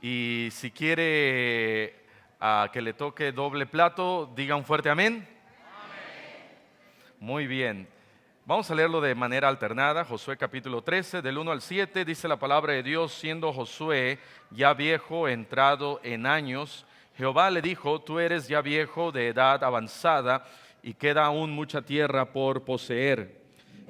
Y si quiere que le toque doble plato, diga un fuerte amén. Muy bien. Vamos a leerlo de manera alternada. Josué capítulo 13, del 1 al 7, dice la palabra de Dios: siendo Josué ya viejo, entrado en años, Jehová le dijo: tú eres ya viejo, de edad avanzada, y queda aún mucha tierra por poseer.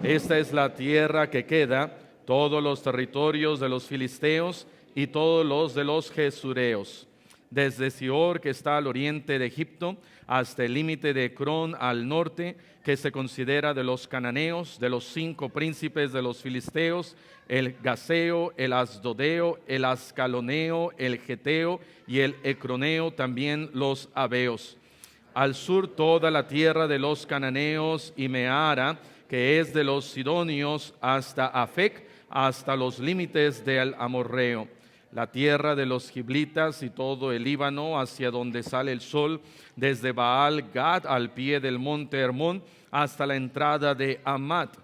Esta es la tierra que queda, todos los territorios de los filisteos y todos los de los gesureos, desde Sior, que está al oriente de Egipto, hasta el límite de Ecrón al norte, que se considera de los cananeos, de los 5 príncipes de los filisteos, el gaseo, el asdodeo, el ascaloneo, el geteo y el ecroneo, también los abeos. Al sur toda la tierra de los cananeos y Meara, que es de los sidonios, hasta Afec, hasta los límites del amorreo. La tierra de los giblitas y todo el Líbano hacia donde sale el sol, desde Baal Gad al pie del monte Hermón hasta la entrada de Amat.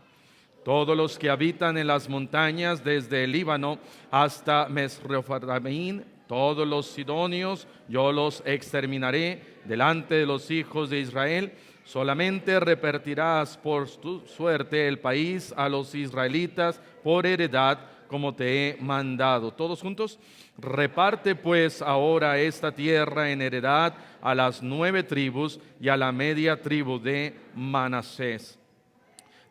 Todos los que habitan en las montañas desde el Líbano hasta Mesrefotamaim, todos los sidonios, yo los exterminaré delante de los hijos de Israel. Solamente repartirás por tu suerte el país a los israelitas por heredad, como te he mandado. Todos juntos: reparte pues ahora esta tierra en heredad a las 9 tribus y a la media tribu de Manasés.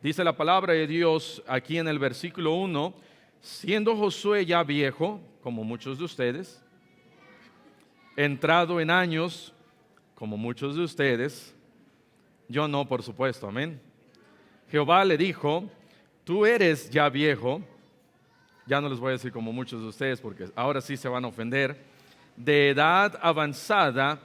Dice la palabra de Dios aquí en el versículo 1: siendo Josué ya viejo, como muchos de ustedes, entrado en años, como muchos de ustedes, yo no, por supuesto, amén. Jehová le dijo: tú eres ya viejo. Ya no les voy a decir como muchos de ustedes, porque ahora sí se van a ofender. De edad avanzada,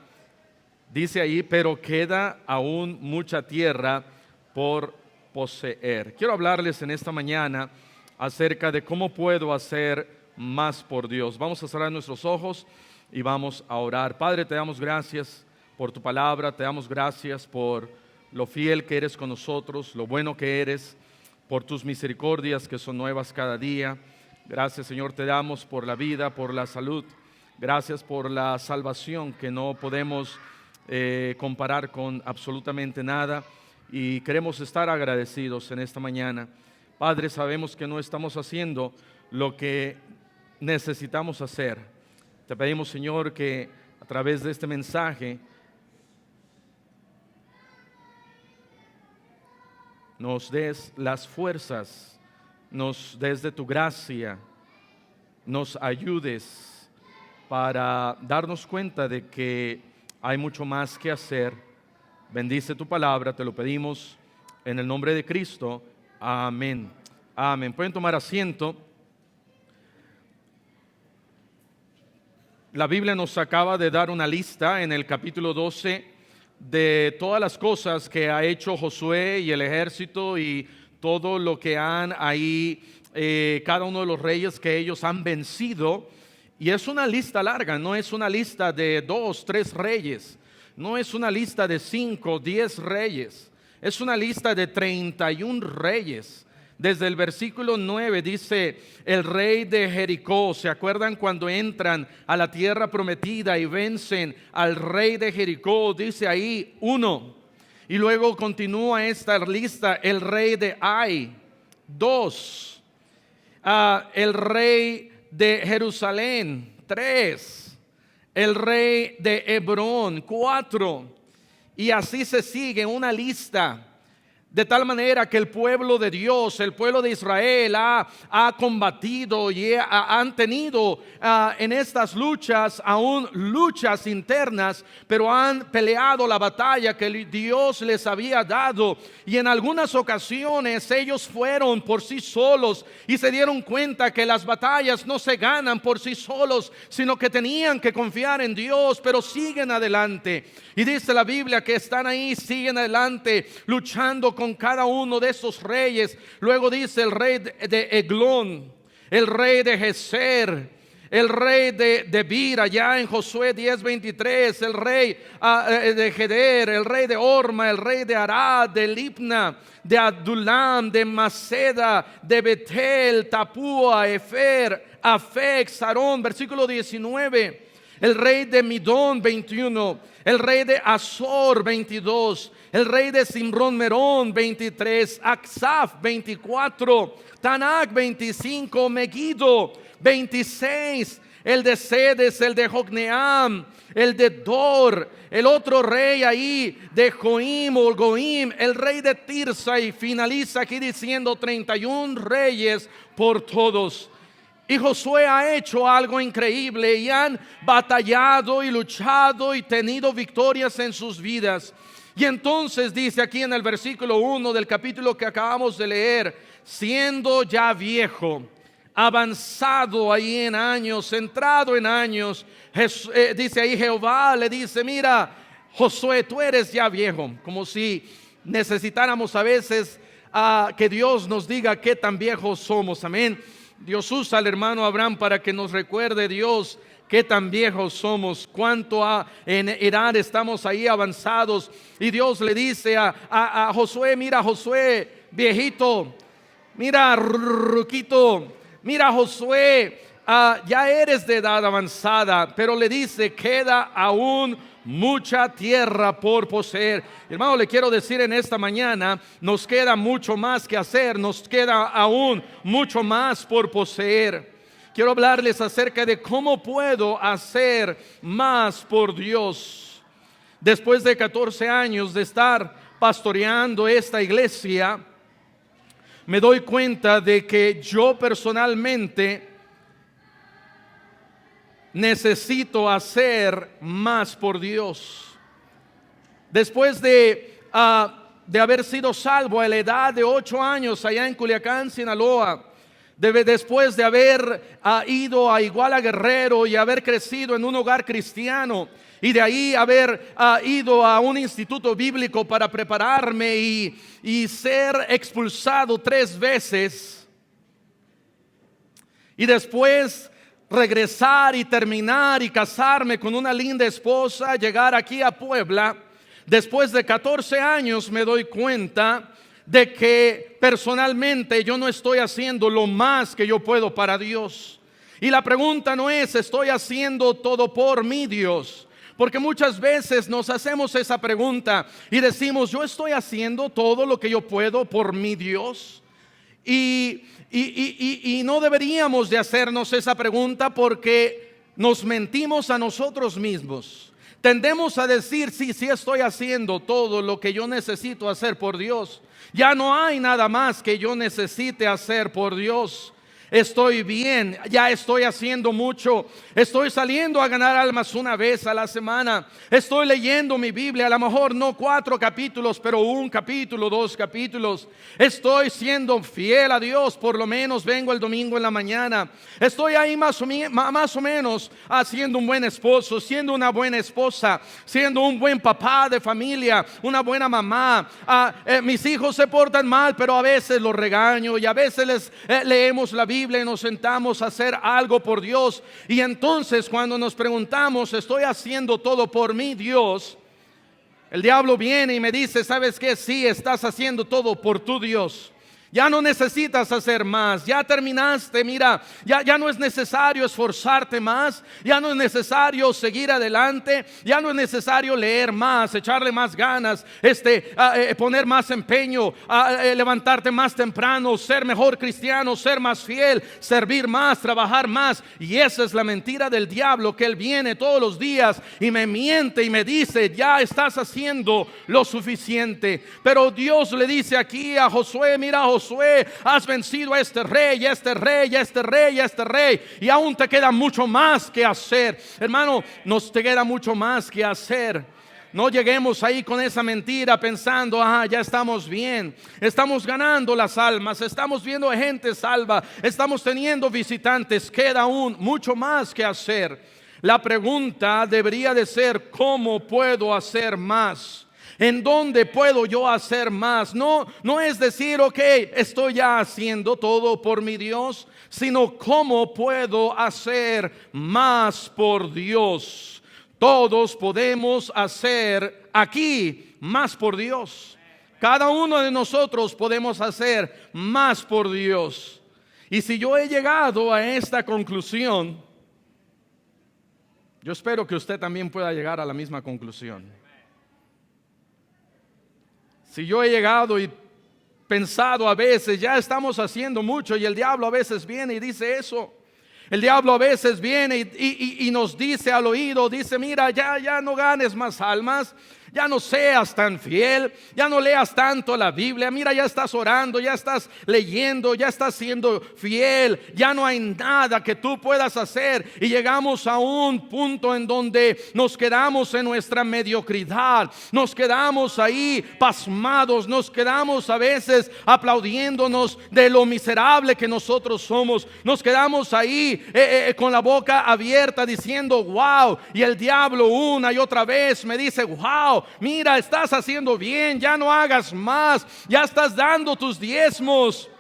dice ahí, pero queda aún mucha tierra por poseer. Quiero hablarles en esta mañana acerca de cómo puedo hacer más por Dios. Vamos a cerrar nuestros ojos y vamos a orar. Padre, te damos gracias por tu palabra, te damos gracias por lo fiel que eres con nosotros, lo bueno que eres, por tus misericordias que son nuevas cada día. Gracias, Señor, te damos por la vida, por la salud. Gracias por la salvación que no podemos comparar con absolutamente nada. Y queremos estar agradecidos en esta mañana. Padre, sabemos que no estamos haciendo lo que necesitamos hacer. Te pedimos, Señor, que a través de este mensaje nos des las fuerzas, nos des de tu gracia, nos ayudes para darnos cuenta de que hay mucho más que hacer. Bendice tu palabra, te lo pedimos en el nombre de Cristo. Amén. Amén. Pueden tomar asiento. La Biblia nos acaba de dar una lista en el capítulo 12 de todas las cosas que ha hecho Josué y el ejército y todo lo que han ahí, cada uno de los reyes que ellos han vencido. Y es una lista larga, no es una lista de 2, 3 reyes, no es una lista de 5, 10 reyes, es una lista de 31 reyes. Desde el versículo 9 dice: el rey de Jericó. ¿Se acuerdan cuando entran a la tierra prometida y vencen al rey de Jericó? Dice ahí 1. Y luego continúa esta lista: el rey de Ai, 2. El rey de Jerusalén, 3. El rey de Hebrón, 4. Y así se sigue una lista. De tal manera que el pueblo de Dios, el pueblo de Israel ha combatido y han tenido en estas luchas, aún luchas internas, pero han peleado la batalla que Dios les había dado. Y en algunas ocasiones ellos fueron por sí solos y se dieron cuenta que las batallas no se ganan por sí solos, sino que tenían que confiar en Dios, pero siguen adelante. Y dice la Biblia que están ahí, siguen adelante, luchando con cada uno de esos reyes. Luego dice el rey de Eglón, el rey de Geser, el rey de Debir, allá en Josué 10:23, el rey de Geder, el rey de Orma, el rey de Arad, de Libna, de Adulam, de Maceda, de Betel, Tapúa, Efer, Afec, Sarón, versículo 19, el rey de Midón 21, el rey de Azor 22, el rey de Simrón Merón 23, Aksaf 24, Tanak 25, Megiddo 26, el de Sedes, el de Jocneam, el de Dor, el otro rey ahí de Joim o Goim, el rey de Tirsa, y finaliza aquí diciendo 31 reyes por todos. Y Josué ha hecho algo increíble y han batallado y luchado y tenido victorias en sus vidas. Y entonces dice aquí en el versículo 1 del capítulo que acabamos de leer, siendo ya viejo, avanzado ahí en años, entrado en años, dice ahí Jehová le dice, mira Josué, tú eres ya viejo, como si necesitáramos a veces que Dios nos diga qué tan viejos somos, amén. Dios usa al hermano Abraham para que nos recuerde Dios qué tan viejos somos, cuánto en edad estamos ahí avanzados. Y Dios le dice a Josué, mira Josué, viejito, mira ruquito, mira Josué, ya eres de edad avanzada, pero le dice, queda aún mucha tierra por poseer. Hermano, le quiero decir en esta mañana, nos queda mucho más que hacer, nos queda aún mucho más por poseer. Quiero hablarles acerca de cómo puedo hacer más por Dios. Después de 14 años de estar pastoreando esta iglesia, me doy cuenta de que yo personalmente necesito hacer más por Dios. Después de haber sido salvo a la edad de 8 años allá en Culiacán, Sinaloa, después de haber ido a Iguala Guerrero y haber crecido en un hogar cristiano, y de ahí haber ido a un instituto bíblico para prepararme y ser expulsado 3 veces, y después regresar y terminar y casarme con una linda esposa, llegar aquí a Puebla, después de 14 años me doy cuenta de que personalmente yo no estoy haciendo lo más que yo puedo para Dios. Y la pregunta no es, ¿estoy haciendo todo por mi Dios? Porque muchas veces nos hacemos esa pregunta y decimos, yo estoy haciendo todo lo que yo puedo por mi Dios. Y no deberíamos de hacernos esa pregunta, porque nos mentimos a nosotros mismos. Tendemos a decir, sí estoy haciendo todo lo que yo necesito hacer por Dios. Ya no hay nada más que yo necesite hacer por Dios. Estoy bien, ya estoy haciendo mucho. Estoy saliendo a ganar almas una vez a la semana. Estoy leyendo mi Biblia, a lo mejor no 4 capítulos, pero 1 capítulo, 2 capítulos. Estoy siendo fiel a Dios, por lo menos vengo el domingo en la mañana. Estoy ahí más o menos siendo un buen esposo, siendo una buena esposa, siendo un buen papá de familia, una buena mamá. Mis hijos se portan mal, pero a veces los regaño y a veces les leemos la Biblia y nos sentamos a hacer algo por Dios. Y entonces cuando nos preguntamos, ¿estoy haciendo todo por mi Dios? El diablo viene y me dice, ¿sabes qué? Sí, estás haciendo todo por tu Dios. Ya no necesitas hacer más, ya terminaste, mira, ya no es necesario esforzarte más, ya no es necesario seguir adelante, ya no es necesario leer más, echarle más ganas, poner más empeño, levantarte más temprano, ser mejor cristiano, ser más fiel, servir más, trabajar más. Y esa es la mentira del diablo, que él viene todos los días y me miente y me dice, ya estás haciendo lo suficiente. Pero Dios le dice aquí a Josué, mira Josué, has vencido a este rey, a este rey, a este rey, a este rey, y aún te queda mucho más que hacer. Hermano, nos te queda mucho más que hacer. No lleguemos ahí con esa mentira pensando, ya estamos bien, estamos ganando las almas, estamos viendo gente salva, estamos teniendo visitantes. Queda aún mucho más que hacer. La pregunta debería de ser, ¿cómo puedo hacer más? ¿En dónde puedo yo hacer más? No es decir, ok, estoy ya haciendo todo por mi Dios, sino cómo puedo hacer más por Dios. Todos podemos hacer aquí más por Dios. Cada uno de nosotros podemos hacer más por Dios. Y si yo he llegado a esta conclusión, yo espero que usted también pueda llegar a la misma conclusión. Si yo he llegado y pensado a veces, ya estamos haciendo mucho, y el diablo a veces viene y dice eso. El diablo a veces viene y nos dice al oído, dice, mira, ya no ganes más almas, ya no seas tan fiel, ya no leas tanto la Biblia, mira, ya estás orando, ya estás leyendo, ya estás siendo fiel, ya no hay nada que tú puedas hacer. Y llegamos a un punto en donde nos quedamos en nuestra mediocridad, nos quedamos ahí pasmados, nos quedamos a veces aplaudiéndonos de lo miserable que nosotros somos, nos quedamos ahí con la boca abierta diciendo wow, y el diablo una y otra vez me dice wow, mira, estás haciendo bien, ya no hagas más, ya estás dando tus diezmos,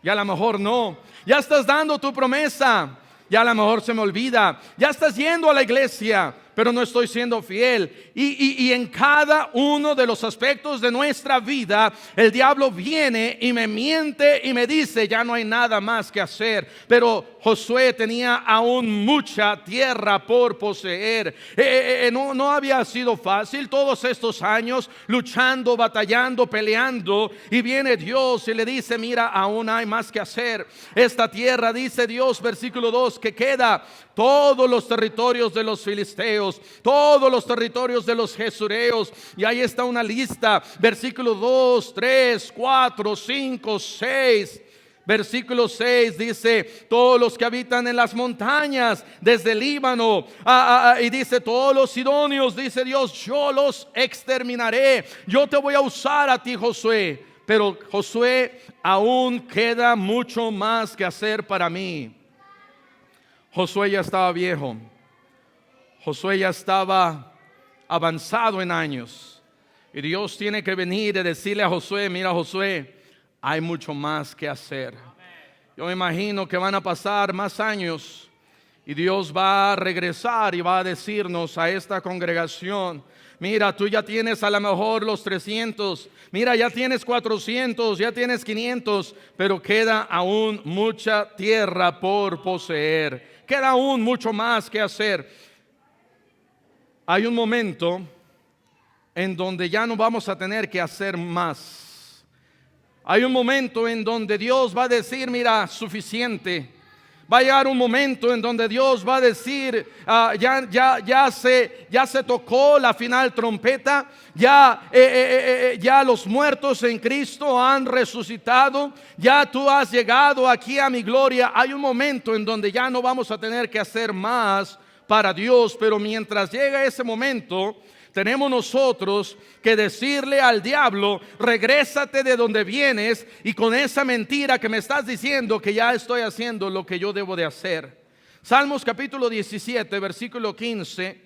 y a lo mejor no, ya estás dando tu promesa, ya a lo mejor se me olvida, ya estás yendo a la iglesia, pero no estoy siendo fiel. Y en cada uno de los aspectos de nuestra vida, el diablo viene y me miente y me dice, ya no hay nada más que hacer. Pero Josué tenía aún mucha tierra por poseer. No había sido fácil todos estos años luchando, batallando, peleando. Y viene Dios y le dice, mira, aún hay más que hacer. Esta tierra, dice Dios, versículo 2, que queda todos los territorios de los filisteos, todos los territorios de los gesureos. Y ahí está una lista, versículo 2, 3, 4, 5, 6. Versículo 6 dice, todos los que habitan en las montañas, desde el Líbano, y dice, todos los sidonios, dice Dios, yo los exterminaré. Yo te voy a usar a ti, Josué. Pero Josué, aún queda mucho más que hacer para mí. Josué ya estaba viejo. Josué ya estaba avanzado en años. Y Dios tiene que venir y decirle a Josué, mira, Josué, hay mucho más que hacer. Yo me imagino que van a pasar más años y Dios va a regresar y va a decirnos a esta congregación, mira, tú ya tienes a lo mejor los 300, mira, ya tienes 400, ya tienes 500, pero queda aún mucha tierra por poseer. Queda aún mucho más que hacer. Hay un momento en donde ya no vamos a tener que hacer más. Hay un momento en donde Dios va a decir, mira, suficiente. Va a llegar un momento en donde Dios va a decir, ya se tocó la final trompeta, ya los muertos en Cristo han resucitado, ya tú has llegado aquí a mi gloria. Hay un momento en donde ya no vamos a tener que hacer más para Dios, pero mientras llega ese momento, tenemos nosotros que decirle al diablo, regrésate de donde vienes, y con esa mentira que me estás diciendo que ya estoy haciendo lo que yo debo de hacer. Salmos capítulo 17, versículo 15,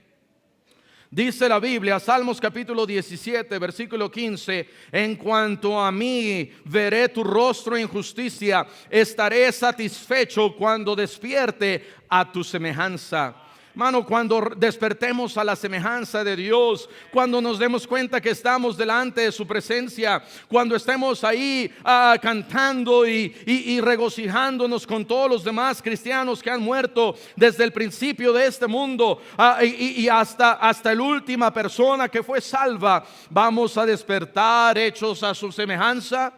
dice la Biblia, Salmos capítulo 17, versículo 15, en cuanto a mí, veré tu rostro en justicia, estaré satisfecho cuando despierte a tu semejanza. Hermano, cuando despertemos a la semejanza de Dios, cuando nos demos cuenta que estamos delante de su presencia, cuando estemos ahí cantando y regocijándonos con todos los demás cristianos que han muerto desde el principio de este mundo y hasta la última persona que fue salva, vamos a despertar hechos a su semejanza,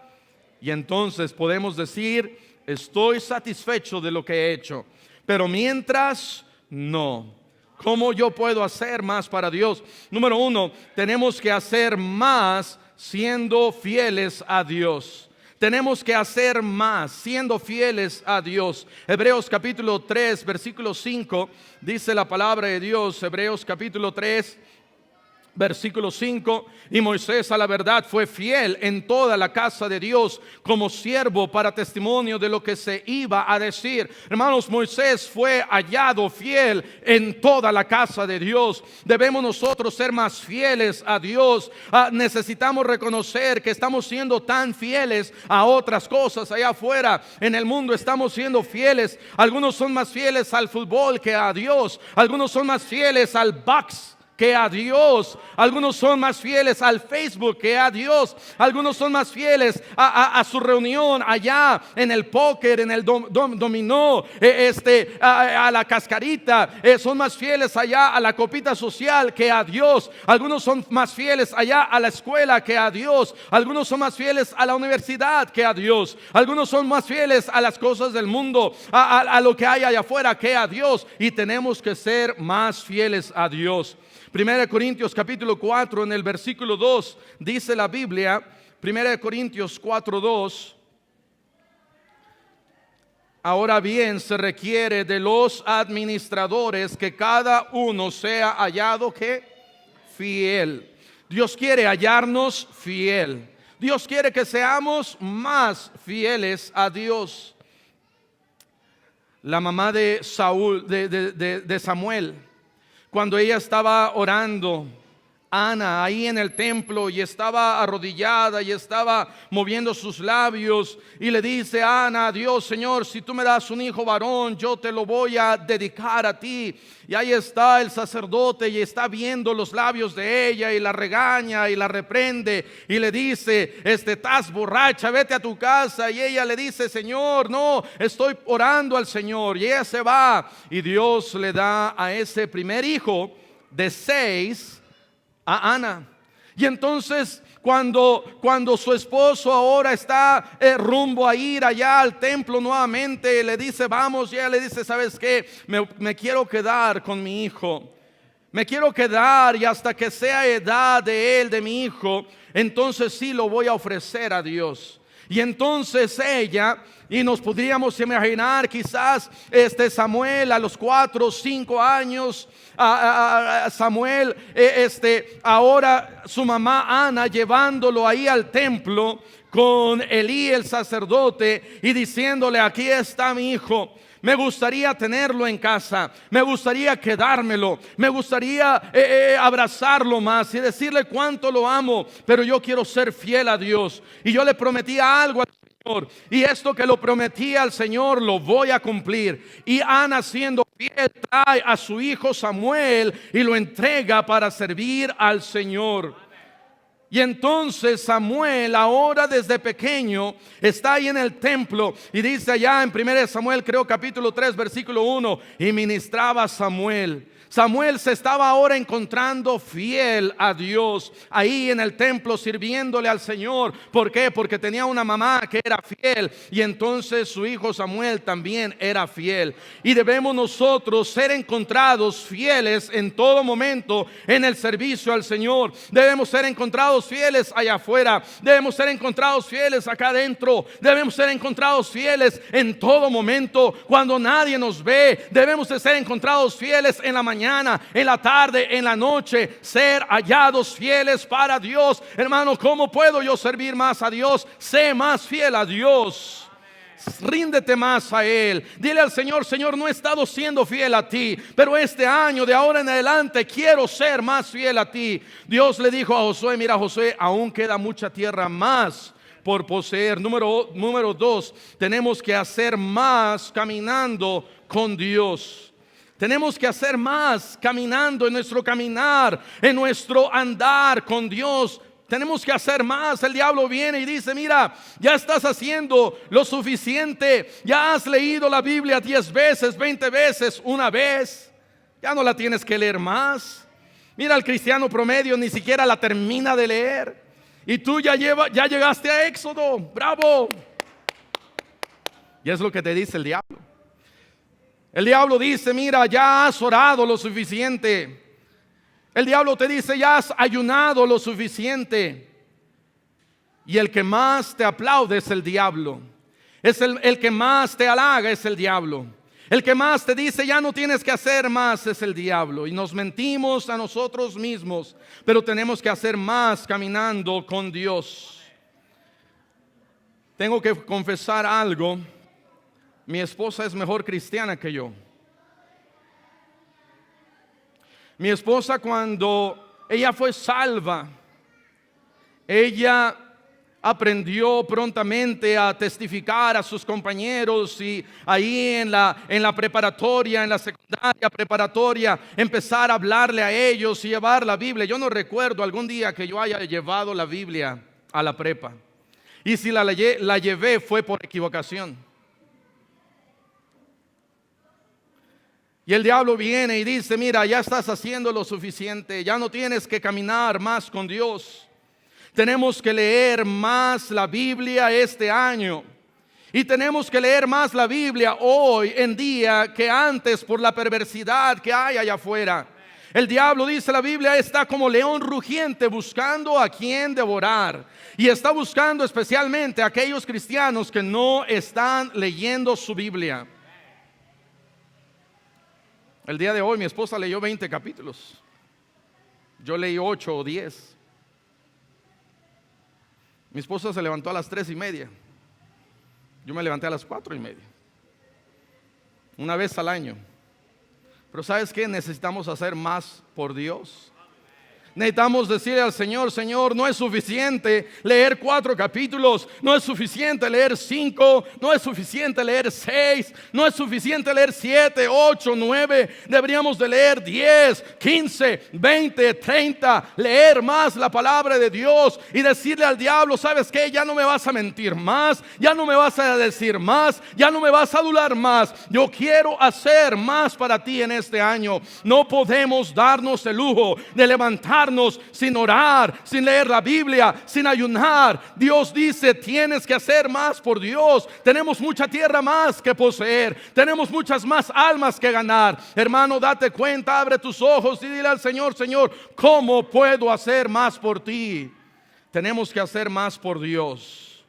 y entonces podemos decir, estoy satisfecho de lo que he hecho. Pero mientras, no. ¿Cómo yo puedo hacer más para Dios? Número uno, tenemos que hacer más siendo fieles a Dios. Tenemos que hacer más siendo fieles a Dios. Hebreos capítulo 3, versículo 5, dice la palabra de Dios. Hebreos capítulo 3, Versículo 5, y Moisés a la verdad fue fiel en toda la casa de Dios como siervo para testimonio de lo que se iba a decir. Hermanos, Moisés fue hallado fiel en toda la casa de Dios. Debemos nosotros ser más fieles a Dios. Necesitamos reconocer que estamos siendo tan fieles a otras cosas allá afuera. En el mundo estamos siendo fieles. Algunos son más fieles al fútbol que a Dios. Algunos son más fieles al box que a Dios. Algunos son más fieles al Facebook que a Dios. Algunos son más fieles a su reunión allá en el póker, en el dominó, a la cascarita. Son más fieles allá a la copita social que a Dios. Algunos son más fieles allá a la escuela que a Dios. Algunos son más fieles a la universidad que a Dios. Algunos son más fieles a las cosas del mundo, a lo que hay allá afuera que a Dios. Y tenemos que ser más fieles a Dios. 1 Corintios capítulo 4 en el versículo 2 dice la Biblia, 1 Corintios 4:2, ahora bien se requiere de los administradores que cada uno sea hallado que fiel. Dios quiere hallarnos fiel. Dios quiere que seamos más fieles a Dios. La mamá de Samuel, cuando ella estaba orando, Ana, ahí en el templo, y estaba arrodillada y estaba moviendo sus labios, y le dice Ana a Dios: Señor, si tú me das un hijo varón, yo te lo voy a dedicar a ti. Y ahí está el sacerdote y está viendo los labios de ella y la regaña y la reprende y le dice: estás borracha, vete a tu casa. Y ella le dice: Señor, no, estoy orando al Señor. Y ella se va, y Dios le da a ese primer hijo de 6 a Ana. Y entonces cuando su esposo ahora está rumbo a ir allá al templo nuevamente, le dice: vamos. Y ella le dice: ¿sabes qué? Me quiero quedar con mi hijo. Me quiero quedar, y hasta que sea edad de él, de mi hijo, entonces sí lo voy a ofrecer a Dios. Y entonces ella, y nos podríamos imaginar quizás Samuel a los 4 o 5 años, Samuel, ahora su mamá Ana llevándolo ahí al templo con Elí el sacerdote y diciéndole: aquí está mi hijo. Me gustaría tenerlo en casa, me gustaría quedármelo, me gustaría abrazarlo más y decirle cuánto lo amo, pero yo quiero ser fiel a Dios. Y yo le prometí algo al Señor, y esto que lo prometí al Señor lo voy a cumplir. Y Ana, siendo fiel, trae a su hijo Samuel y lo entrega para servir al Señor. Y entonces Samuel, ahora desde pequeño, está ahí en el templo, y dice allá en 1 Samuel, creo capítulo 3 versículo 1, y ministraba Samuel. Samuel se estaba ahora encontrando fiel a Dios ahí en el templo, sirviéndole al Señor. ¿Por qué? Porque tenía una mamá que era fiel, y entonces su hijo Samuel también era fiel. Y debemos nosotros ser encontrados fieles en todo momento en el servicio al Señor. Debemos ser encontrados fieles allá afuera, debemos ser encontrados fieles acá adentro, debemos ser encontrados fieles en todo momento cuando nadie nos ve. Debemos de ser encontrados fieles en la mañana, en la tarde, en la noche, ser hallados fieles para Dios. Hermano, ¿cómo puedo yo servir más a Dios? Sé más fiel a Dios. Ríndete más a Él. Dile al Señor: Señor, no he estado siendo fiel a ti, pero este año, de ahora en adelante, quiero ser más fiel a ti. Dios le dijo a Josué: mira, Josué, aún queda mucha tierra más por poseer. Número 2, tenemos que hacer más caminando con Dios. Tenemos que hacer más caminando en nuestro caminar, en nuestro andar con Dios. Tenemos que hacer más. El diablo viene y dice: mira, ya estás haciendo lo suficiente. Ya has leído la Biblia 10 veces, 20 veces, una vez. Ya no la tienes que leer más. Mira, el cristiano promedio ni siquiera la termina de leer. Y tú ya llegaste a Éxodo. ¡Bravo! Y es lo que te dice el diablo. El diablo dice: mira, ya has orado lo suficiente. El diablo te dice: ya has ayunado lo suficiente. Y el que más te aplaude es el diablo. Es el que más te halaga es el diablo. El que más te dice ya no tienes que hacer más es el diablo. Y nos mentimos a nosotros mismos, pero tenemos que hacer más caminando con Dios. Tengo que confesar algo. Mi esposa es mejor cristiana que yo. Mi esposa, cuando ella fue salva, ella aprendió prontamente a testificar a sus compañeros, y ahí en la preparatoria, en la secundaria preparatoria, empezar a hablarle a ellos y llevar la Biblia. Yo no recuerdo algún día que yo haya llevado la Biblia a la prepa, y si la llevé fue por equivocación. Y el diablo viene y dice: mira, ya estás haciendo lo suficiente, ya no tienes que caminar más con Dios. Tenemos que leer más la Biblia este año. Y tenemos que leer más la Biblia hoy en día que antes, por la perversidad que hay allá afuera. El diablo, dice la Biblia, está como león rugiente buscando a quien devorar. Y está buscando especialmente a aquellos cristianos que no están leyendo su Biblia. El día de hoy mi esposa leyó 20 capítulos. Yo leí 8 o 10. Mi esposa se levantó a las 3:30. Yo me levanté a las 4:30. Una vez al año. Pero ¿sabes qué? Necesitamos hacer más por Dios. Necesitamos decirle al Señor: Señor, no es suficiente leer 4 capítulos, no es suficiente leer 5, no es suficiente leer 6, no es suficiente leer 7, 8, 9. Deberíamos de leer 10, 15, 20, 30. Leer más la palabra de Dios y decirle al diablo: ¿sabes qué? Ya no me vas a mentir más, ya no me vas a decir más, ya no me vas a adular más. Yo quiero hacer más para ti en este año. No podemos darnos el lujo de levantarnos sin orar, sin leer la Biblia, sin ayunar. Dios dice: tienes que hacer más por Dios. Tenemos mucha tierra más que poseer, tenemos muchas más almas que ganar. Hermano, date cuenta, abre tus ojos y dile al Señor: Señor, ¿cómo puedo hacer más por ti? Tenemos que hacer más por Dios.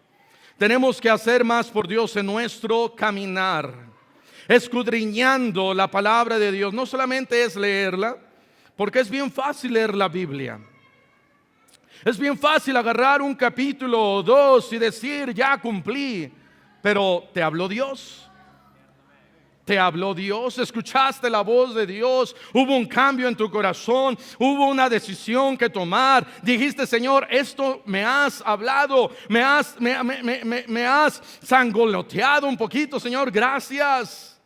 Tenemos que hacer más por Dios en nuestro caminar, escudriñando la palabra de Dios. No solamente es leerla, porque es bien fácil leer la Biblia. Es bien fácil agarrar un capítulo o 2 y decir: ya cumplí. Pero ¿te habló Dios? ¿Te habló Dios? ¿Escuchaste la voz de Dios? ¿Hubo un cambio en tu corazón? ¿Hubo una decisión que tomar? Dijiste: Señor, esto me has hablado, me has sangoloteado un poquito, Señor, gracias.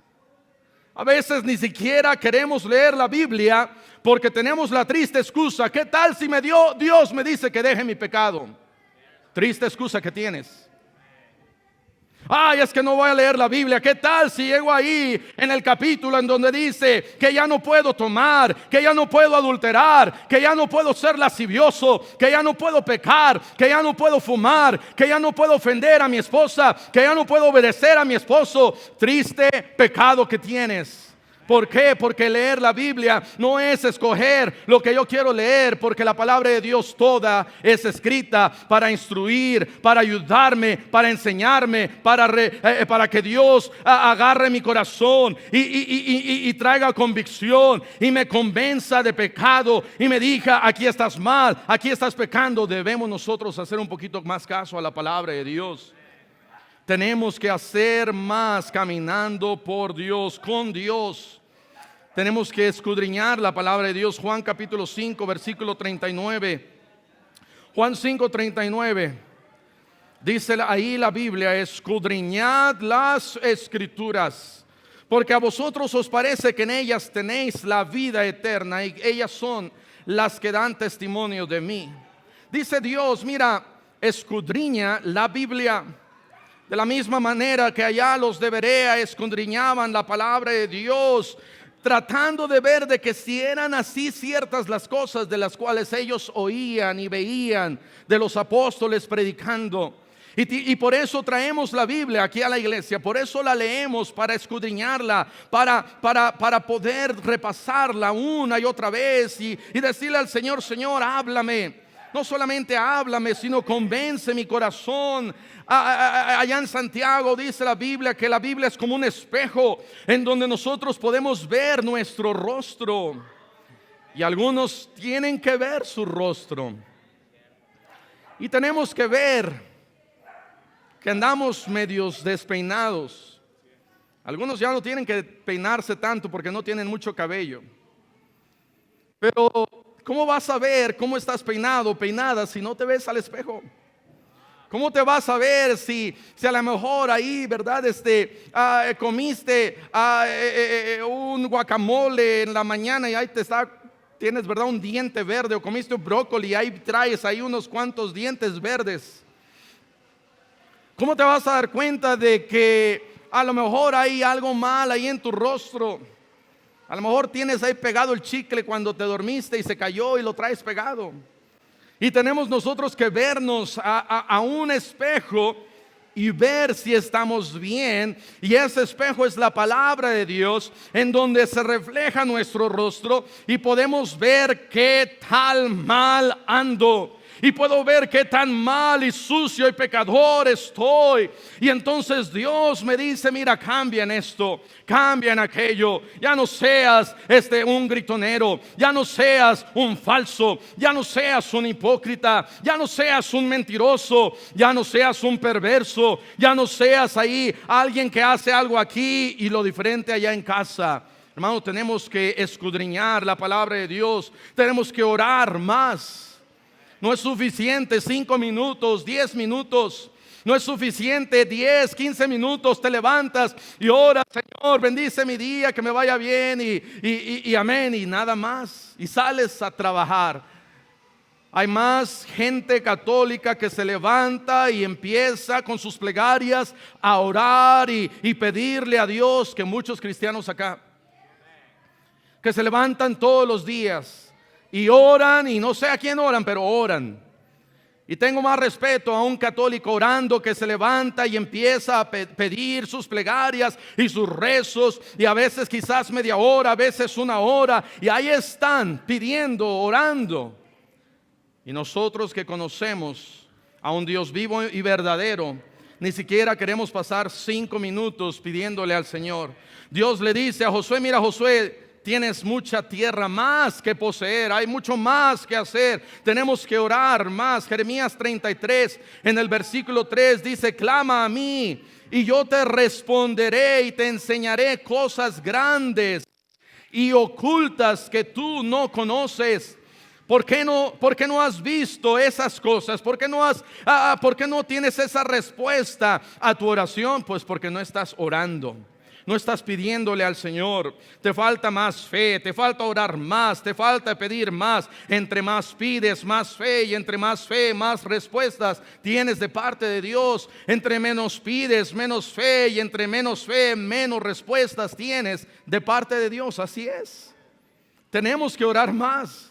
A veces ni siquiera queremos leer la Biblia porque tenemos la triste excusa: ¿qué tal si Dios me dice que deje mi pecado? Triste excusa que tienes. Ay, es que no voy a leer la Biblia. ¿Qué tal si llego ahí en el capítulo en donde dice que ya no puedo tomar, que ya no puedo adulterar, que ya no puedo ser lascivioso, que ya no puedo pecar, que ya no puedo fumar, que ya no puedo ofender a mi esposa, que ya no puedo obedecer a mi esposo? Triste pecado que tienes. ¿Por qué? Porque leer la Biblia no es escoger lo que yo quiero leer, porque la palabra de Dios toda es escrita para instruir, para ayudarme, para enseñarme, para que Dios agarre mi corazón y traiga convicción y me convenza de pecado y me diga: aquí estás mal, aquí estás pecando. Debemos nosotros hacer un poquito más caso a la palabra de Dios. Tenemos que hacer más caminando por Dios, con Dios. Tenemos que escudriñar la palabra de Dios. Juan capítulo 5, versículo 39. Juan 5, 39. Dice ahí la Biblia: escudriñad las escrituras, porque a vosotros os parece que en ellas tenéis la vida eterna, y ellas son las que dan testimonio de mí. Dice Dios: mira, escudriña la Biblia. De la misma manera que allá los de Berea escudriñaban la palabra de Dios, tratando de ver de que si eran así ciertas las cosas de las cuales ellos oían y veían de los apóstoles predicando. Y por eso traemos la Biblia aquí a la iglesia, por eso la leemos, para escudriñarla, para poder repasarla una y otra vez y decirle al Señor: Señor, háblame. No solamente háblame, sino convence mi corazón. Allá en Santiago dice la Biblia que la Biblia es como un espejo en donde nosotros podemos ver nuestro rostro. Y algunos tienen que ver su rostro. Y tenemos que ver que andamos medios despeinados. Algunos ya no tienen que peinarse tanto porque no tienen mucho cabello. Pero ¿cómo vas a ver cómo estás peinado o peinada si no te ves al espejo? ¿Cómo te vas a ver si a lo mejor ahí, verdad, comiste un guacamole en la mañana y ahí tienes, verdad, un diente verde, o comiste un brócoli y ahí traes ahí unos cuantos dientes verdes? ¿Cómo te vas a dar cuenta de que a lo mejor hay algo mal ahí en tu rostro? A lo mejor tienes ahí pegado el chicle cuando te dormiste y se cayó y lo traes pegado. Y tenemos nosotros que vernos a un espejo y ver si estamos bien. Y ese espejo es la palabra de Dios, en donde se refleja nuestro rostro y podemos ver qué tal mal ando. Y puedo ver qué tan mal y sucio y pecador estoy. Y entonces Dios me dice: mira, cambia en esto, cambia en aquello. Ya no seas un gritonero, ya no seas un falso, ya no seas un hipócrita, ya no seas un mentiroso, ya no seas un perverso, ya no seas ahí alguien que hace algo aquí y lo diferente allá en casa. Hermano, tenemos que escudriñar la palabra de Dios. Tenemos que orar más. No es suficiente 5 minutos, 10 minutos. No es suficiente 10, 15 minutos. Te levantas y oras: Señor, bendice mi día, que me vaya bien y amén, y nada más. Y sales a trabajar. Hay más gente católica que se levanta y empieza con sus plegarias a orar y pedirle a Dios que muchos cristianos acá, que se levantan todos los días y oran, y no sé a quién oran, pero oran. Y tengo más respeto a un católico orando que se levanta y empieza a pedir sus plegarias y sus rezos, y a veces quizás media hora, a veces una hora, y ahí están pidiendo, orando. Y nosotros que conocemos a un Dios vivo y verdadero, ni siquiera queremos pasar 5 minutos pidiéndole al Señor. Dios le dice a Josué: mira, Josué, tienes mucha tierra más que poseer, hay mucho más que hacer, tenemos que orar más. Jeremías 33 en el versículo 3 dice: clama a mí y yo te responderé y te enseñaré cosas grandes y ocultas que tú no conoces. ¿Por qué no has visto esas cosas? ¿Por qué no tienes esa respuesta a tu oración? Pues porque no estás orando. No estás pidiéndole al Señor. Te falta más fe, te falta orar más, te falta pedir más. Entre más pides, más fe, y entre más fe, más respuestas tienes de parte de Dios. Entre menos pides, menos fe, y entre menos fe, menos respuestas tienes de parte de Dios. Así es. Tenemos que orar más.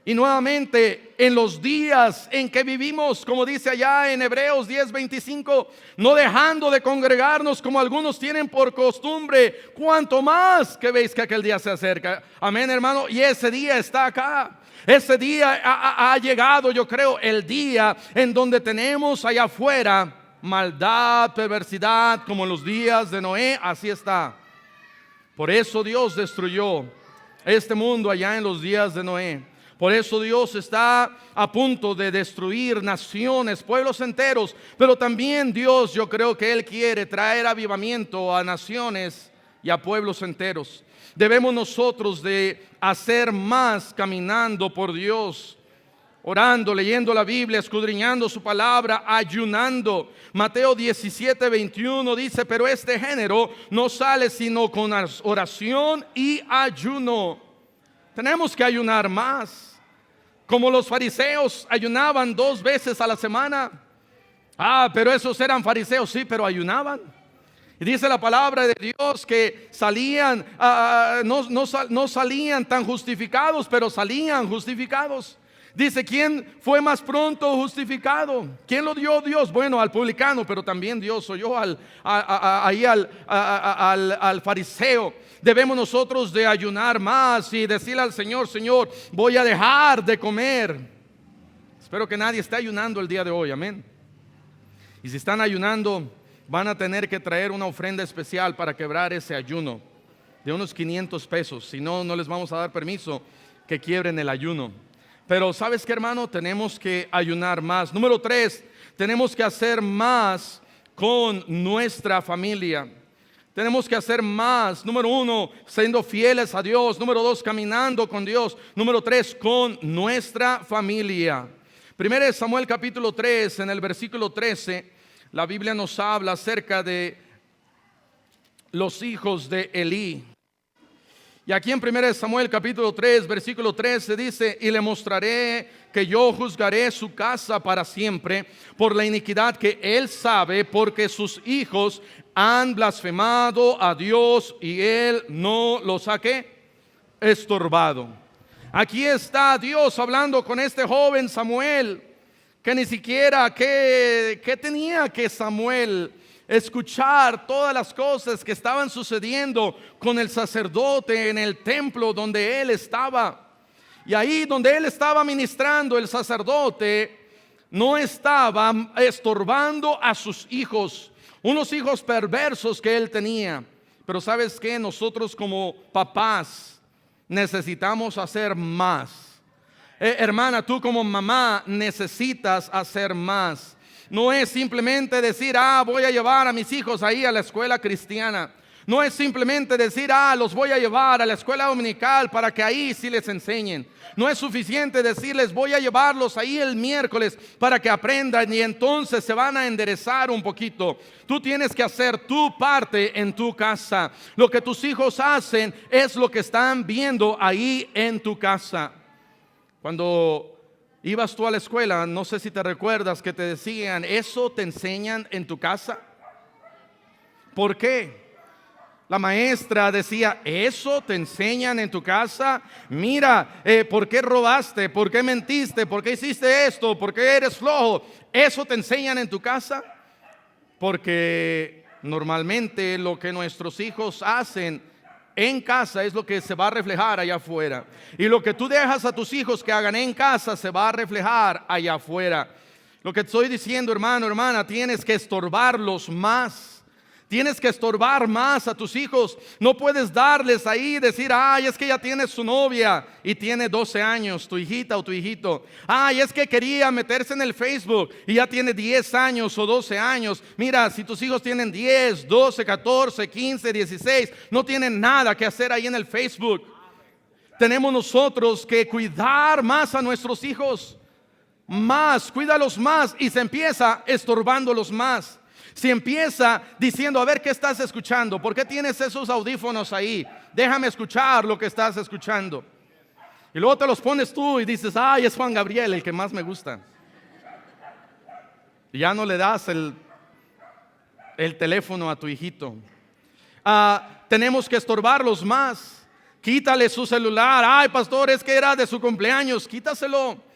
Y nuevamente, en los días en que vivimos, como dice allá en Hebreos 10:25, no dejando de congregarnos como algunos tienen por costumbre, cuanto más que veis que aquel día se acerca. Amén, hermano. Y ese día está acá. Ese día ha llegado, yo creo, el día en donde tenemos allá afuera maldad, perversidad, como en los días de Noé. Así está. Por eso Dios destruyó este mundo allá en los días de Noé. Por eso Dios está a punto de destruir naciones, pueblos enteros. Pero también Dios, yo creo que Él quiere traer avivamiento a naciones y a pueblos enteros. Debemos nosotros de hacer más caminando por Dios, orando, leyendo la Biblia, escudriñando su palabra, ayunando. Mateo 17:21 dice: pero este género no sale sino con oración y ayuno. Tenemos que ayunar más. Como los fariseos ayunaban 2 veces a la semana. Pero esos eran fariseos, sí, pero ayunaban. Y dice la palabra de Dios que salían, no salían tan justificados, pero salían justificados. Dice: ¿quién fue más pronto justificado? ¿Quién lo dio? Dios. Bueno, al publicano, pero también Dios oyó al fariseo. Debemos nosotros de ayunar más y decirle al Señor: Señor, voy a dejar de comer Espero que nadie esté ayunando el día de hoy, amén. Y si están ayunando, van a tener que traer una ofrenda especial para quebrar ese ayuno de unos 500 pesos. Si no, no les vamos a dar permiso que quiebren el ayuno. Pero ¿sabes qué, hermano? Tenemos que ayunar más. Número 3, tenemos que hacer más con nuestra familia. Tenemos que hacer más. Número 1, siendo fieles a Dios. Número 2, caminando con Dios. Número 3, con nuestra familia. 1 Samuel capítulo 3, en el versículo 13, la Biblia nos habla acerca de los hijos de Elí. Y aquí en 1 Samuel capítulo 3, versículo 13 dice: y le mostraré que yo juzgaré su casa para siempre por la iniquidad que él sabe, porque sus hijos han blasfemado a Dios y él no los ha estorbado. Aquí está Dios hablando con este joven Samuel, que ni siquiera que tenía que Samuel escuchar todas las cosas que estaban sucediendo con el sacerdote en el templo donde él estaba. Y ahí donde él estaba ministrando, el sacerdote no estaba estorbando a sus hijos, unos hijos perversos que él tenía. Pero ¿sabes qué? Nosotros como papás necesitamos hacer más. Hermana, tú como mamá necesitas hacer más. No es simplemente decir, voy a llevar a mis hijos ahí a la escuela cristiana. No es simplemente decir, los voy a llevar a la escuela dominical para que ahí sí les enseñen. No es suficiente decirles, voy a llevarlos ahí el miércoles para que aprendan y entonces se van a enderezar un poquito. Tú tienes que hacer tu parte en tu casa. Lo que tus hijos hacen es lo que están viendo ahí en tu casa. Cuando ibas tú a la escuela, no sé si te recuerdas que te decían, ¿eso te enseñan en tu casa? ¿Por qué? La maestra decía, ¿eso te enseñan en tu casa? Mira, ¿por qué robaste? ¿Por qué mentiste? ¿Por qué hiciste esto? ¿Por qué eres flojo? ¿Eso te enseñan en tu casa? Porque normalmente lo que nuestros hijos hacen en casa es lo que se va a reflejar allá afuera. Y lo que tú dejas a tus hijos que hagan en casa se va a reflejar allá afuera. Lo que estoy diciendo, hermano, hermana, tienes que estorbarlos más. Tienes que estorbar más a tus hijos. No puedes darles ahí y decir, es que ya tienes su novia y tiene 12 años, tu hijita o tu hijito. Es que quería meterse en el Facebook y ya tiene 10 años o 12 años. Mira, si tus hijos tienen 10, 12, 14, 15, 16, no tienen nada que hacer ahí en el Facebook. Tenemos nosotros que cuidar más a nuestros hijos. Más, cuídalos más, y se empieza estorbándolos más. Si empieza diciendo, a ver, ¿qué estás escuchando? ¿Por qué tienes esos audífonos ahí? Déjame escuchar lo que estás escuchando. Y luego te los pones tú y dices, es Juan Gabriel el que más me gusta. Y ya no le das el teléfono a tu hijito. Tenemos que estorbarlos más. Quítale su celular. Pastor, es que era de su cumpleaños. Quítaselo.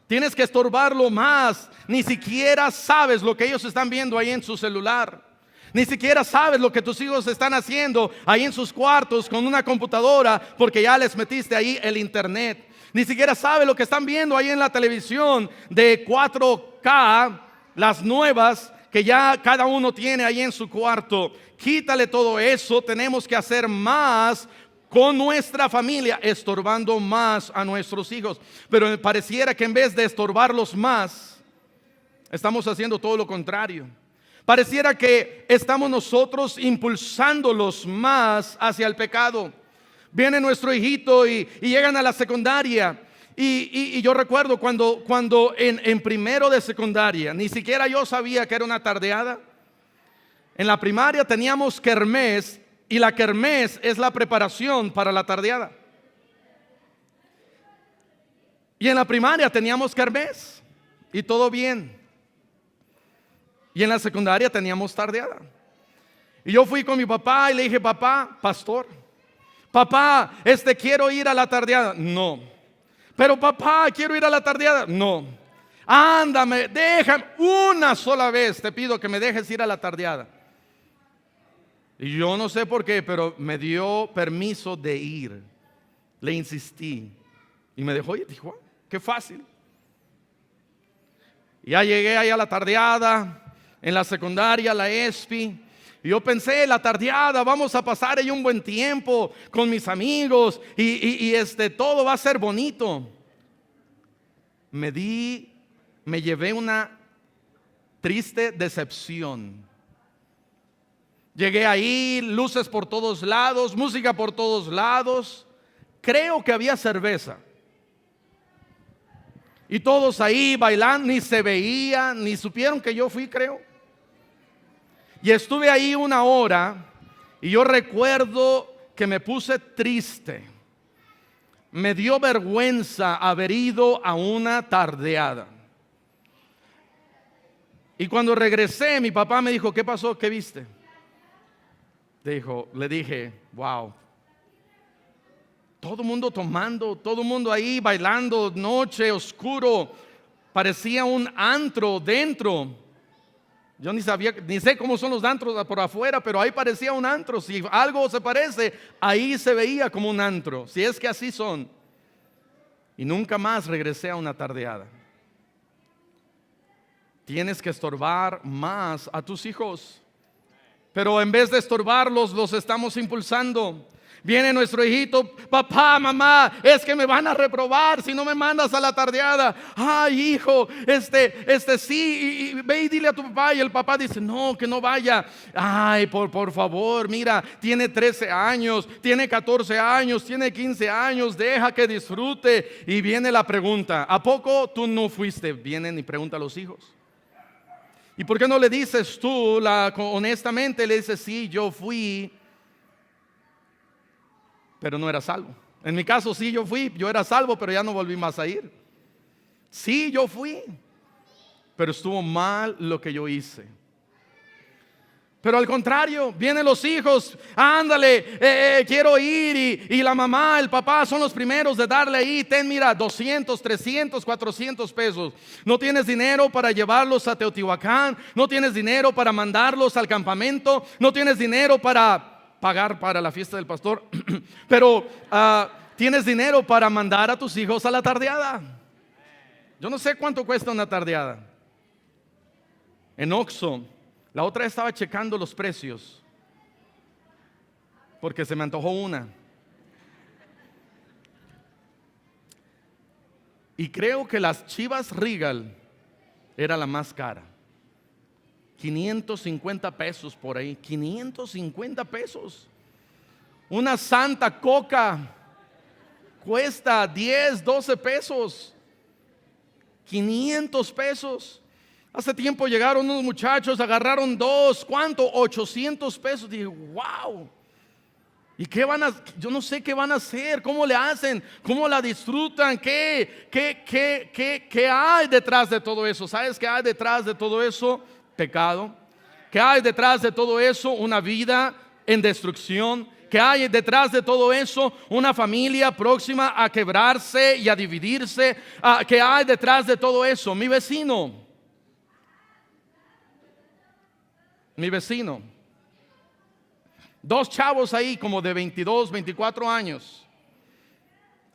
Tienes que estorbarlo más. Ni siquiera sabes lo que ellos están viendo ahí en su celular. Ni siquiera sabes lo que tus hijos están haciendo ahí en sus cuartos con una computadora, porque ya les metiste ahí el internet. Ni siquiera sabes lo que están viendo ahí en la televisión de 4K, las nuevas que ya cada uno tiene ahí en su cuarto. Quítale todo eso. Tenemos que hacer más con nuestra familia, estorbando más a nuestros hijos. Pero pareciera que en vez de estorbarlos más, estamos haciendo todo lo contrario. Pareciera que estamos nosotros impulsándolos más hacia el pecado. Viene nuestro hijito y llegan a la secundaria. Y yo recuerdo cuando en primero de secundaria, ni siquiera yo sabía que era una tardeada. En la primaria teníamos kermés. Y la kermés es la preparación para la tardeada. Y en la primaria teníamos kermés y todo bien. Y en la secundaria teníamos tardeada. Y yo fui con mi papá y le dije, papá, pastor, papá, quiero ir a la tardeada. No. Pero papá, quiero ir a la tardeada. No. Ándame, déjame, una sola vez te pido que me dejes ir a la tardeada. Y yo no sé por qué, pero me dio permiso de ir. Le insistí y me dejó ir. Dijo, qué fácil. Ya llegué ahí a la tardeada, en la secundaria, la ESPI. Y yo pensé, la tardeada, vamos a pasar ahí un buen tiempo con mis amigos y todo va a ser bonito. Me llevé una triste decepción. Llegué ahí, luces por todos lados, música por todos lados. Creo que había cerveza. Y todos ahí bailando, ni se veía, ni supieron que yo fui, creo. Y estuve ahí una hora y yo recuerdo que me puse triste. Me dio vergüenza haber ido a una tardeada. Y cuando regresé, mi papá me dijo, ¿qué pasó? ¿Qué viste? Le dije, wow. Todo el mundo tomando, todo el mundo ahí bailando, noche, oscuro. Parecía un antro dentro. Yo ni sé cómo son los antros por afuera, pero ahí parecía un antro. Si algo se parece, ahí se veía como un antro. Si es que así son. Y nunca más regresé a una tardeada. Tienes que estorbar más a tus hijos. Pero en vez de estorbarlos, los estamos impulsando. Viene nuestro hijito, papá, mamá, es que me van a reprobar si no me mandas a la tardeada. Ay, hijo, sí, y ve y dile a tu papá. Y el papá dice, no, que no vaya. Ay, por favor, mira, tiene 13 años, tiene 14 años, tiene 15 años, deja que disfrute. Y viene la pregunta, ¿a poco tú no fuiste? Vienen y preguntan a los hijos. ¿Y por qué no le dices tú, honestamente le dices, sí, yo fui, pero no era salvo? En mi caso sí, yo fui, yo era salvo, pero ya no volví más a ir. Sí, yo fui, pero estuvo mal lo que yo hice. Pero al contrario, vienen los hijos, ándale, quiero ir, y la mamá, el papá son los primeros de darle ahí, ten, mira, 200, 300, 400 pesos. No tienes dinero para llevarlos a Teotihuacán, no tienes dinero para mandarlos al campamento, no tienes dinero para pagar para la fiesta del pastor, pero tienes dinero para mandar a tus hijos a la tardeada. Yo no sé cuánto cuesta una tardeada. En Oxxo, la otra estaba checando los precios porque se me antojó una. Y creo que las Chivas Regal era la más cara. 550 pesos por ahí. 550 pesos. Una Santa Coca cuesta 10, 12 pesos. 500 pesos. Hace tiempo llegaron unos muchachos, agarraron dos, ¿cuánto? 800 pesos. Dije, wow. ¿Y qué yo no sé qué van a hacer? ¿Cómo le hacen? ¿Cómo la disfrutan? ¿Qué hay detrás de todo eso? ¿Sabes qué hay detrás de todo eso? Pecado. ¿Qué hay detrás de todo eso? Una vida en destrucción. ¿Qué hay detrás de todo eso? Una familia próxima a quebrarse y a dividirse. ¿Qué hay detrás de todo eso? Mi vecino. Dos chavos ahí como de 22, 24 años.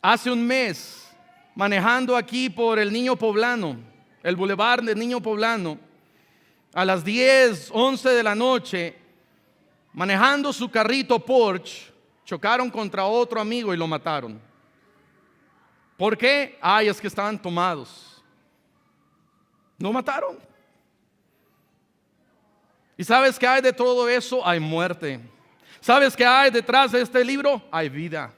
Hace un mes, manejando aquí por el Niño Poblano, el bulevar del Niño Poblano, a las 10, 11 de la noche, manejando su carrito Porsche, chocaron contra otro amigo y lo mataron. ¿Por qué? Ay, es que estaban tomados. ¿No mataron? ¿Y sabes qué hay de todo eso? Hay muerte. ¿Sabes qué hay detrás de este libro? Hay vida.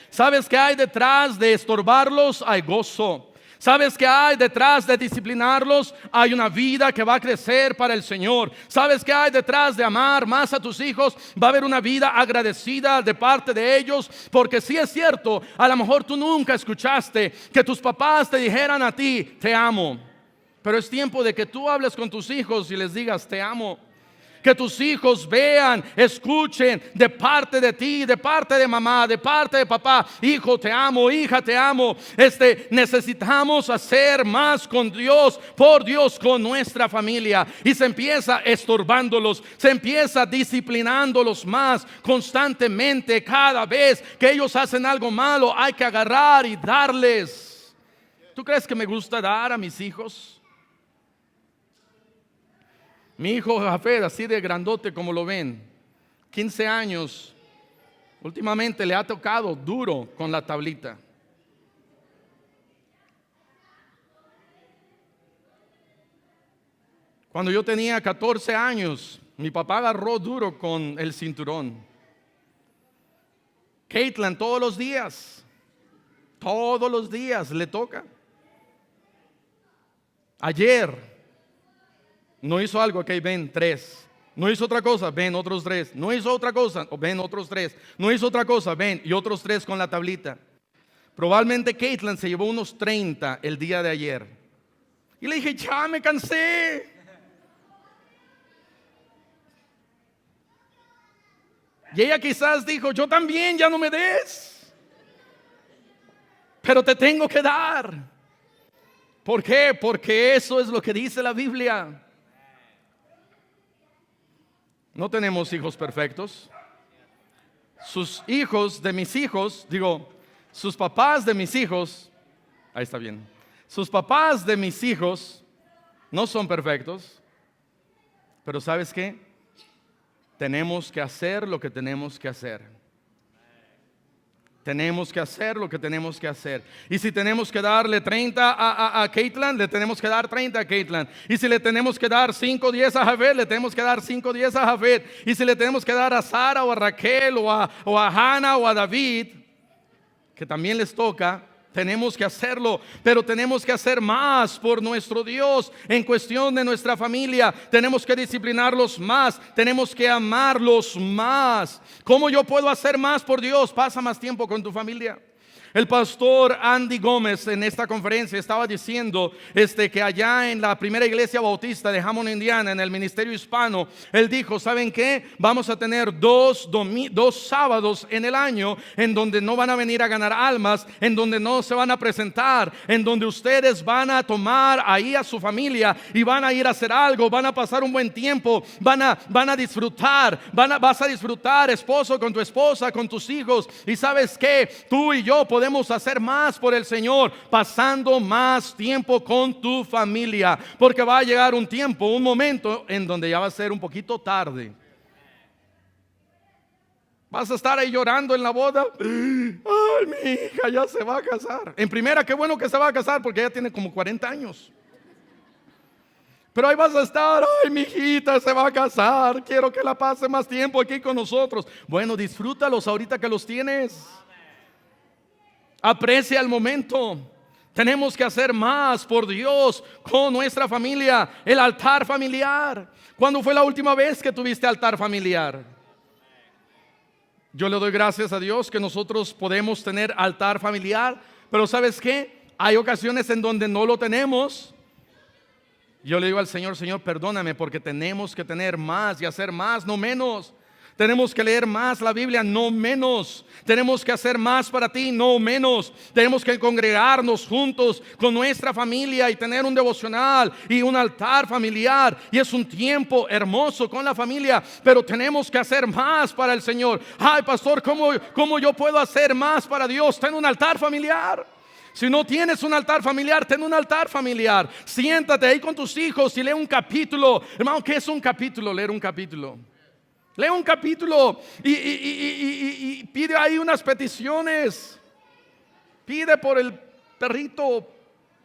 ¿Sabes qué hay detrás de estorbarlos? Hay gozo. ¿Sabes qué hay detrás de disciplinarlos? Hay una vida que va a crecer para el Señor. ¿Sabes qué hay detrás de amar más a tus hijos? Va a haber una vida agradecida de parte de ellos. Porque sí es cierto, a lo mejor tú nunca escuchaste que tus papás te dijeran a ti, te amo. Pero es tiempo de que tú hables con tus hijos y les digas, te amo. Que tus hijos vean, escuchen de parte de ti, de parte de mamá, de parte de papá. Hijo, te amo, hija, te amo. Necesitamos hacer más con Dios, por Dios, con nuestra familia. Y se empieza estorbándolos, se empieza disciplinándolos más constantemente. Cada vez que ellos hacen algo malo, hay que agarrar y darles. ¿Tú crees que me gusta dar a mis hijos? Mi hijo Jafet, así de grandote como lo ven, 15 años, últimamente le ha tocado duro con la tablita. Cuando yo tenía 14 años, mi papá agarró duro con el cinturón. Caitlin todos los días le toca. Ayer no hizo algo, ok, ven 3. No hizo otra cosa, ven otros 3. No hizo otra cosa, ven otros 3. No hizo otra cosa, ven y otros 3 con la tablita. Probablemente Caitlin se llevó unos 30 el día de ayer. Y le dije, ya me cansé. Y ella quizás dijo, yo también, ya no me des. Pero te tengo que dar. ¿Por qué? Porque eso es lo que dice la Biblia. No tenemos hijos perfectos. Sus hijos de mis hijos, sus papás de mis hijos, ahí está bien. Sus papás de mis hijos no son perfectos. Pero ¿sabes qué? Tenemos que hacer lo que tenemos que hacer. Tenemos que hacer lo que tenemos que hacer. Y si tenemos que darle 30 a Caitlin, le tenemos que dar 30 a Caitlin. Y si le tenemos que dar 5 10 a Jafet, le tenemos que dar 5 10 a Jafet. Y si le tenemos que dar a Sara o a Raquel o a Hannah o a David, que también les toca, tenemos que hacerlo. Pero tenemos que hacer más por nuestro Dios en cuestión de nuestra familia. Tenemos que disciplinarlos más. Tenemos que amarlos más. ¿Cómo yo puedo hacer más por Dios? Pasa más tiempo con tu familia. El pastor Andy Gómez en esta conferencia estaba diciendo que allá en la primera iglesia bautista de Hammond, Indiana, en el ministerio hispano, él dijo, ¿saben qué? Vamos a tener dos sábados en el año en donde no van a venir a ganar almas, en donde no se van a presentar, en donde ustedes van a tomar ahí a su familia y van a ir a hacer algo, van a pasar un buen tiempo, van a disfrutar, vas a disfrutar, esposo, con tu esposa, con tus hijos. Y ¿sabes qué? Tú y yo podemos hacer más por el Señor pasando más tiempo con tu familia, porque va a llegar un momento en donde ya va a ser un poquito tarde. Vas a estar ahí llorando en la boda. Ay, mi hija ya se va a casar. En primera, qué bueno que se va a casar porque ella tiene como 40 años. Pero ahí vas a estar, ay, mi hijita se va a casar, quiero que la pase más tiempo aquí con nosotros. Bueno, disfrútalos ahorita que los tienes. Aprecia el momento. Tenemos que hacer más por Dios con nuestra familia. El altar familiar. ¿Cuándo fue la última vez que tuviste altar familiar? Yo le doy gracias a Dios que nosotros podemos tener altar familiar. Pero ¿sabes qué? Hay ocasiones en donde no lo tenemos. Yo le digo al Señor, Señor, perdóname, porque tenemos que tener más y hacer más, no menos. Tenemos que leer más la Biblia, no menos. Tenemos que hacer más para ti, no menos. Tenemos que congregarnos juntos con nuestra familia y tener un devocional y un altar familiar. Y es un tiempo hermoso con la familia, pero tenemos que hacer más para el Señor. Ay, pastor, ¿cómo yo puedo hacer más para Dios? Ten un altar familiar. Si no tienes un altar familiar, ten un altar familiar. Siéntate ahí con tus hijos y lee un capítulo. Hermano, ¿qué es un capítulo? Leer un capítulo. Lee un capítulo y pide ahí unas peticiones. Pide por el perrito,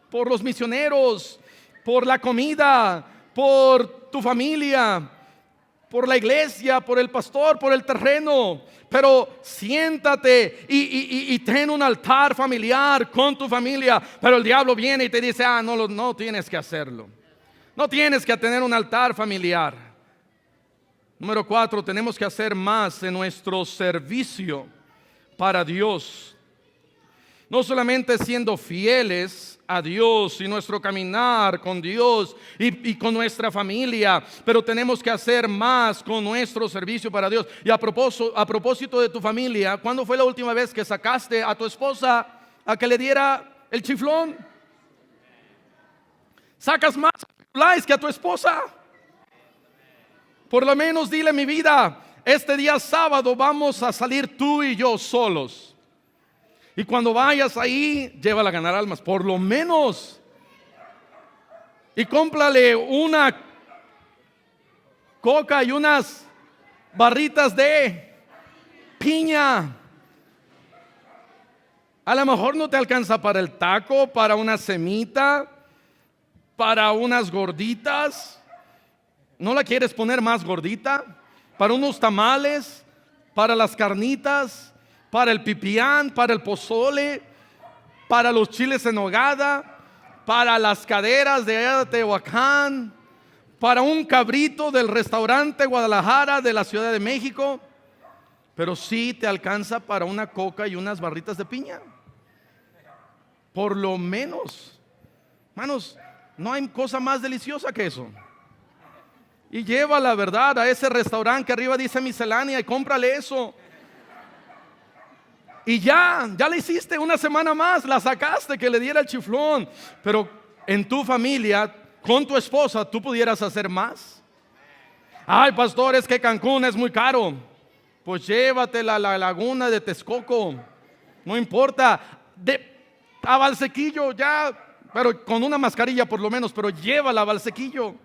por los misioneros, por la comida, por tu familia, por la iglesia, por el pastor, por el terreno. Pero siéntate y ten un altar familiar con tu familia. Pero el diablo viene y te dice, no tienes que hacerlo. No tienes que tener un altar familiar. Número 4, tenemos que hacer más en nuestro servicio para Dios. No solamente siendo fieles a Dios y nuestro caminar con Dios y con nuestra familia, pero tenemos que hacer más con nuestro servicio para Dios. Y a propósito de tu familia, ¿cuándo fue la última vez que sacaste a tu esposa a que le diera el chiflón? ¿Sacas más likes que a tu esposa? Por lo menos dile, mi vida, este día sábado vamos a salir tú y yo solos. Y cuando vayas ahí, llévala a ganar almas, por lo menos. Y cómprale una coca y unas barritas de piña. A lo mejor no te alcanza para el taco, para una semita, para unas gorditas. ¿No la quieres poner más gordita? Para unos tamales, para las carnitas, para el pipián, para el pozole, para los chiles en nogada, para las caderas de allá de Tehuacán, para un cabrito del restaurante Guadalajara de la Ciudad de México. Pero sí te alcanza para una coca y unas barritas de piña. Por lo menos. Hermanos, no hay cosa más deliciosa que eso. Y lleva la verdad a ese restaurante que arriba dice miscelánea y cómprale eso. Y ya le hiciste una semana más, la sacaste que le diera el chiflón. Pero en tu familia, con tu esposa, tú pudieras hacer más. Ay, pastor, es que Cancún es muy caro. Pues llévatela a la laguna de Texcoco. No importa. A Valsequillo ya, pero con una mascarilla por lo menos, pero llévala a Valsequillo.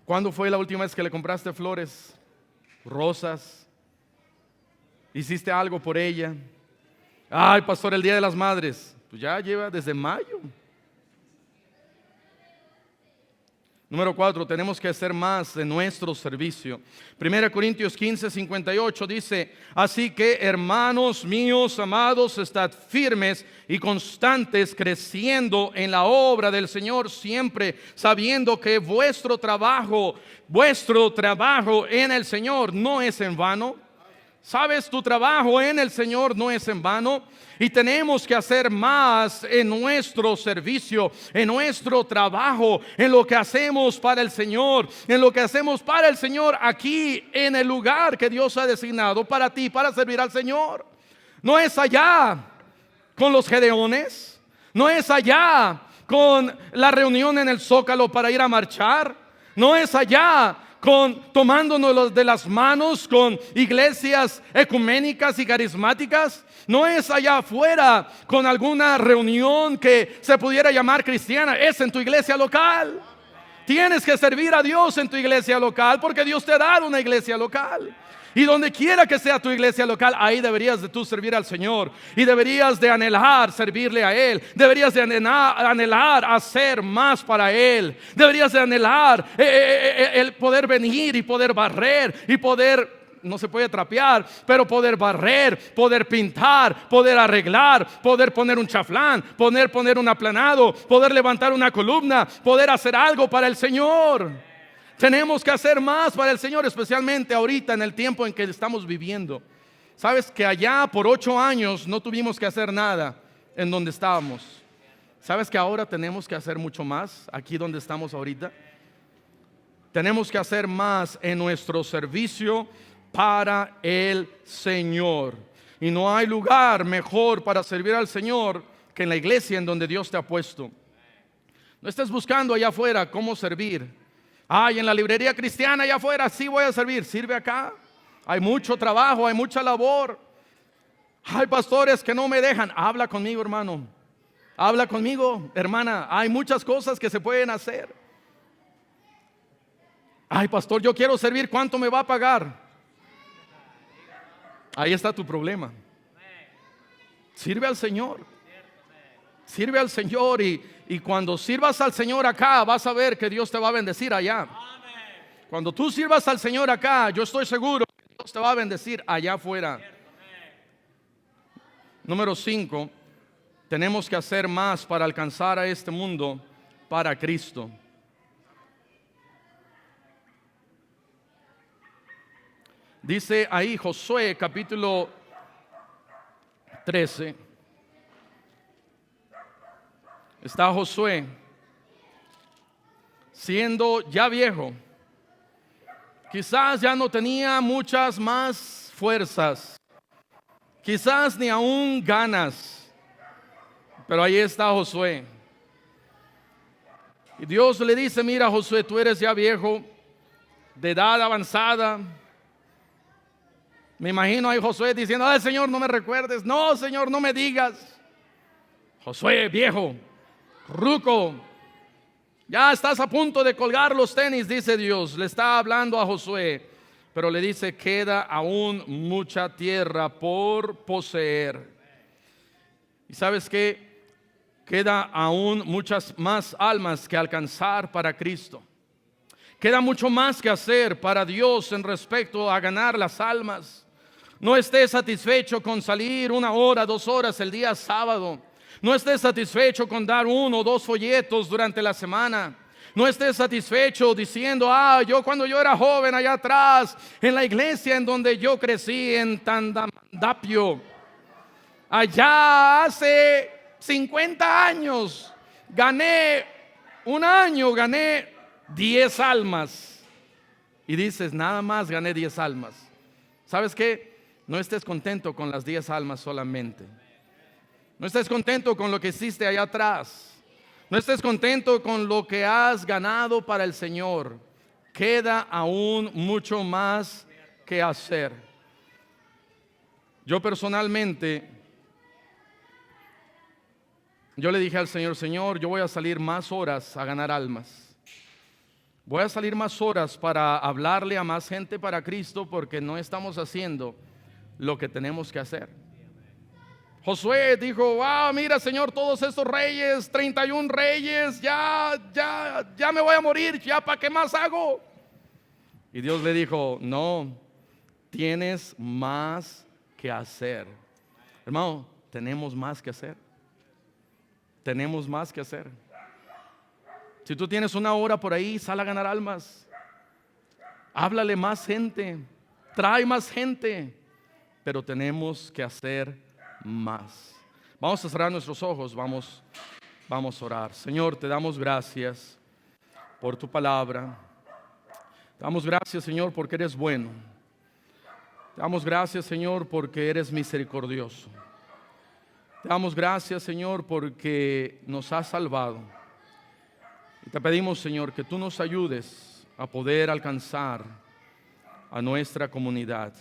¿Cuándo fue la última vez que le compraste flores, rosas? ¿Hiciste algo por ella? Ay, pastor, el Día de las Madres. Pues ya lleva desde mayo. Número 4, tenemos que hacer más en nuestro servicio. 1 Corintios 15, 58 dice: así que, hermanos míos amados, estad firmes y constantes, creciendo en la obra del Señor siempre, sabiendo que vuestro trabajo en el Señor no es en vano. ¿Sabes? Tu trabajo en el Señor no es en vano. Y tenemos que hacer más en nuestro servicio, en nuestro trabajo, en lo que hacemos para el Señor, en lo que hacemos para el Señor aquí en el lugar que Dios ha designado para ti, para servir al Señor. No es allá con los gedeones, no es allá con la reunión en el Zócalo para ir a marchar, no es allá tomándonos de las manos con iglesias ecuménicas y carismáticas. No es allá afuera con alguna reunión que se pudiera llamar cristiana. Es en tu iglesia local. Tienes que servir a Dios en tu iglesia local, porque Dios te ha dado una iglesia local. Y donde quiera que sea tu iglesia local, ahí deberías de tú servir al Señor. Y deberías de anhelar servirle a Él. Deberías de anhelar hacer más para Él. Deberías de anhelar el poder venir y poder barrer y poder... No se puede trapear, pero poder barrer, poder pintar, poder arreglar, poder poner un chaflán, poner un aplanado, poder levantar una columna, poder hacer algo para el Señor. Tenemos que hacer más para el Señor, especialmente ahorita en el tiempo en que estamos viviendo. Sabes que allá por 8 años no tuvimos que hacer nada en donde estábamos. Sabes que ahora tenemos que hacer mucho más aquí donde estamos ahorita. Tenemos que hacer más en nuestro servicio para el Señor. Y no hay lugar mejor para servir al Señor que en la iglesia en donde Dios te ha puesto. No estés buscando allá afuera cómo servir. Ay, en la librería cristiana allá afuera sí voy a servir. Sirve acá. Hay mucho trabajo, hay mucha labor. Hay pastores que no me dejan. Habla conmigo, hermano. Habla conmigo, hermana. Hay muchas cosas que se pueden hacer. Ay, pastor, yo quiero servir. ¿Cuánto me va a pagar? Ahí está tu problema. Sirve al Señor. Sirve al Señor y cuando sirvas al Señor acá, vas a ver que Dios te va a bendecir allá. Cuando tú sirvas al Señor acá, yo estoy seguro que Dios te va a bendecir allá afuera. Número 5, tenemos que hacer más para alcanzar a este mundo para Cristo. Dice ahí Josué capítulo 13. Está Josué siendo ya viejo. Quizás ya no tenía muchas más fuerzas. Quizás ni aún ganas. Pero ahí está Josué. Y Dios le dice: mira, Josué, tú eres ya viejo, de edad avanzada. Me imagino ahí Josué diciendo: ay, Señor, no me recuerdes. No, Señor, no me digas. Josué, viejo, ruco, Ya estás a punto de colgar los tenis, dice Dios. Le está hablando a Josué, pero le dice, queda aún mucha tierra por poseer. ¿Y sabes qué? Queda aún muchas más almas que alcanzar para Cristo. Queda mucho más que hacer para Dios en respecto a ganar las almas. No estés satisfecho con salir 1 hora, 2 horas el día sábado. No estés satisfecho con dar 1 o 2 folletos durante la semana. No estés satisfecho diciendo, yo cuando yo era joven allá atrás, en la iglesia en donde yo crecí, en Tandapio, allá hace 50 años, un año gané 10 almas. Y dices, nada más gané 10 almas. ¿Sabes qué? No estés contento con las 10 almas solamente. No estés contento con lo que hiciste allá atrás. No estés contento con lo que has ganado para el Señor. Queda aún mucho más que hacer. Yo personalmente, yo le dije al Señor, Señor, yo voy a salir más horas a ganar almas. Voy a salir más horas para hablarle a más gente para Cristo, porque no estamos haciendo lo que tenemos que hacer. Josué dijo, mira, Señor, todos estos reyes, 31 reyes, ya me voy a morir, ya para qué más hago. Y Dios le dijo, no, tienes más que hacer. Hermano, tenemos más que hacer. Tenemos más que hacer. Si tú tienes 1 hora por ahí, sal a ganar almas. Háblale más gente, trae más gente, pero tenemos que hacer más. Vamos a cerrar nuestros ojos, vamos a orar. Señor, te damos gracias por tu palabra. Te damos gracias, Señor, porque eres bueno. Te damos gracias, Señor, porque eres misericordioso. Te damos gracias, Señor, porque nos has salvado. Y te pedimos, Señor, que tú nos ayudes a poder alcanzar a nuestra comunidad.